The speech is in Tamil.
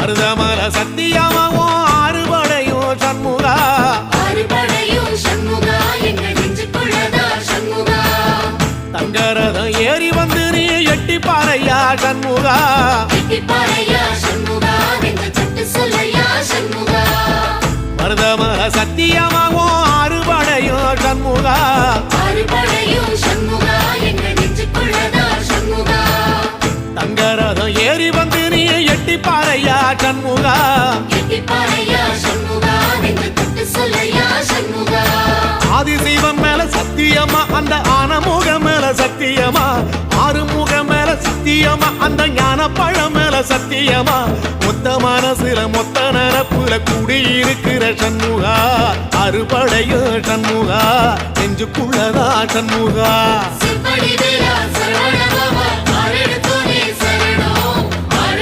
மருதமல சத்தியமாவோ ஆறுபடையும் சண்முகா தங்கரதம் ஏறி வந்து நீ எட்டி பாறையா சண்முகா மருதமல சத்தியமாவோ ஆறுபடையும் சண்முகா தங்கரதம் ஏறி வந்து நீ எட்டி பாறையா சண்முகா ஆதிசிவன் மேல சத்தியமா அந்த ஆனமுகம் மேல சத்தியமா ஆறுமுகம் மேல சத்தியமா அந்த ஞான பழம் மேல சத்தியமா மொத்த மனசுல மொத்த நரப்புல குடியிருக்கிற சண்முகா அறுபடையோ சண்முகா நெஞ்சுக்குள்ளதா சண்முகா